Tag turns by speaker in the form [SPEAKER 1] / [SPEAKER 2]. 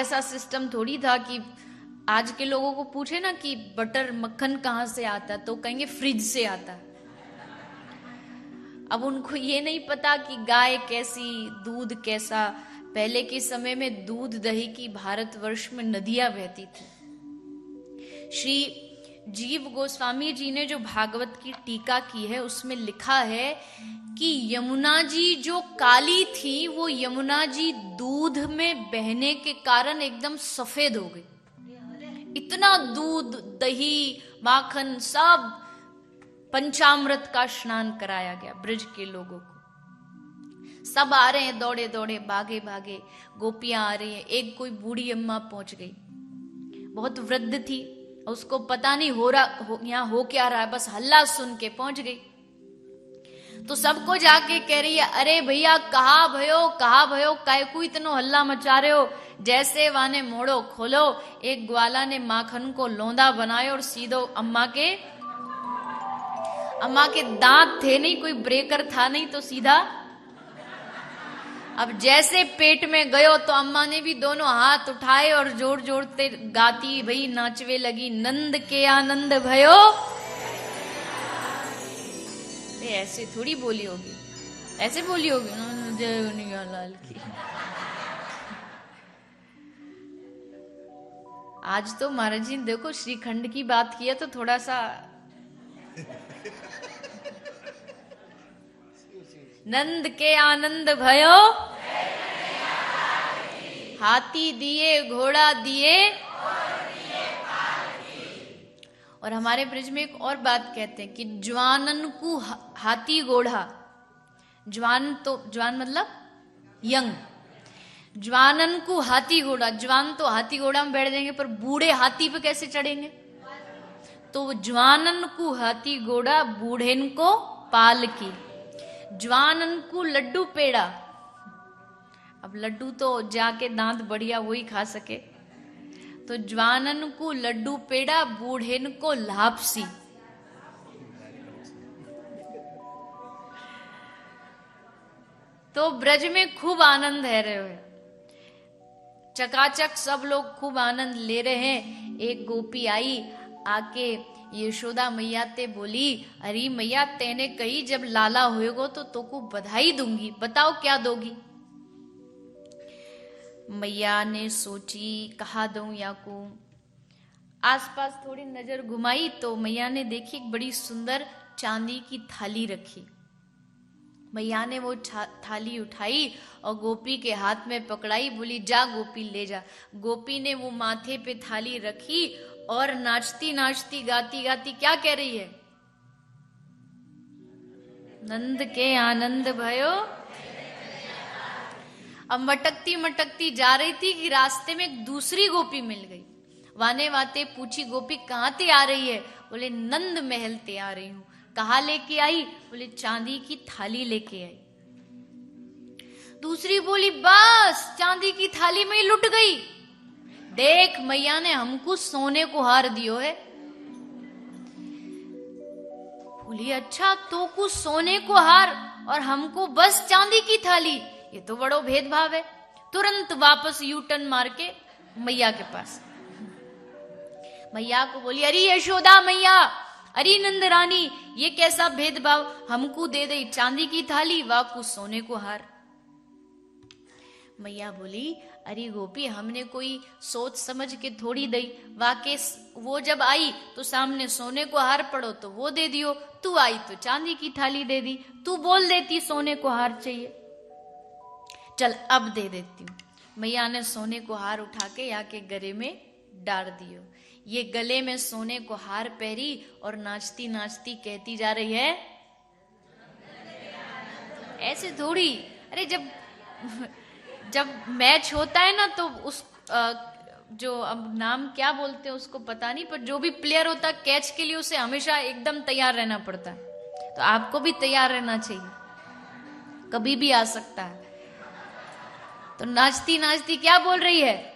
[SPEAKER 1] ऐसा सिस्टम थोड़ी था कि आज के लोगों को पूछे ना कि बटर मक्खन कहाँ से आता, तो कहेंगे फ्रिज से आता। अब उनको ये नहीं पता कि गाय कैसी, दूध कैसा। पहले के समय में दूध दही की भारतवर्ष में नदियां बहती थी। श्री जीव गोस्वामी जी ने जो भागवत की टीका की है उसमें लिखा है कि यमुना जी जो काली थी वो यमुना जी दूध में बहने के कारण एकदम सफेद हो गई। इतना दूध दही माखन सब पंचामृत का स्नान कराया गया ब्रज के लोगों को। सब आ रहे हैं दौड़े दौड़े भागे भागे, गोपियां आ रही हैं। एक कोई बूढ़ी अम्मा पहुंच गई, बहुत वृद्ध थी, उसको पता नहीं यहाँ हो क्या रहा है, बस हल्ला सुन के पहुंच गई। तो सबको जाके कह रही है, अरे भैया कहा भयो काय को इतनो हल्ला मचा रहे हो। जैसे वाने मोड़ो खोलो, एक ग्वाला ने माखन को लौंदा बनाया और सीधो अम्मा के दांत थे नहीं, कोई ब्रेकर था नहीं, तो सीधा अब जैसे पेट में गयो तो अम्मा ने भी दोनों हाथ उठाए और जोर जोर से गाती भई नाचवे लगी, नंद के आनंद भयो। ऐसे थोड़ी बोली होगी, ऐसे बोली होगी जय कन्हैया लाल की। आज तो महाराज जी देखो श्रीखंड की बात की है तो थोड़ा सा नंद के आनंद भयो, हाथी दिए घोड़ा दिए। और हमारे ब्रज में एक और बात कहते हैं कि जवानन को हाथी घोड़ा, जवान मतलब यंग, जवानन को हाथी घोड़ा। जवान तो हाथी घोड़ा में बैठ जाएंगे, पर बूढ़े हाथी पे कैसे चढ़ेंगे? तो जवानन को हाथी घोड़ा, बूढ़ेन को पाल की। जवानन को लड्डू पेड़ा, अब लड्डू तो जाके दांत बढ़िया वही खा सके, तो जवानन को लड्डू पेड़ा, बूढ़ेन को लापसी। तो ब्रज में खूब आनंद है रहे हो, चकाचक सब लोग खूब आनंद ले रहे हैं। एक गोपी आई, आके यशोदा मैया ते बोली, अरे मैया तेने कही जब लाला होएगो तो को बधाई दूंगी, बताओ क्या दोगी? मैया ने सोची कहा दूं या को। आसपास थोड़ी नजर घुमाई तो मैया ने देखी एक बड़ी सुंदर चांदी की थाली रखी। मैया ने वो थाली उठाई और गोपी के हाथ में पकड़ाई, बोली जा गोपी ले जा। गोपी ने वो माथे पे थाली रखी और नाचती नाचती गाती गाती क्या कह रही है? नंद के आनंद भयो। अब मटकती मटकती जा रही थी कि रास्ते में एक दूसरी गोपी मिल गई। वाने वाते पूछी, गोपी कहाँ ते आ रही है? बोले नंद महल ते आ रही हूं। कहा लेके आई? बोले चांदी की थाली लेके आई। दूसरी बोली बस चांदी की थाली में ही लुट गई। देख मैया ने हमको सोने को हार दियो है। बोली अच्छा तो कुछ सोने को हार और हमको बस चांदी की थाली, ये तो बड़ो भेदभाव है। तुरंत वापस यू टर्न मार के मैया के पास। मैया को बोली अरे यशोदा मैया, अरे नंद रानी, ये कैसा भेदभाव, हमको दे दे चांदी की थाली, वाकु सोने को हार। मैया बोली अरे गोपी हमने कोई सोच समझ के थोड़ी दई, वाके वो जब आई तो सामने सोने को हार पड़ो तो वो दे दियो, तू आई तो चांदी की थाली दे दी, तू बोल देती सोने को हार चाहिए, चल अब दे देती हूँ। मैया ने सोने को हार उठा के आके गले में डाल दियो। ये गले में सोने को हार पहरी और नाचती नाचती कहती जा रही है ऐसे थोड़ी। अरे जब मैच होता है ना तो उस जो अब नाम क्या बोलते हैं उसको पता नहीं, पर जो भी प्लेयर होता है कैच के लिए उसे हमेशा एकदम तैयार रहना पड़ता है। तो आपको भी तैयार रहना चाहिए, कभी भी आ सकता है। तो नाचती नाचती क्या बोल रही है?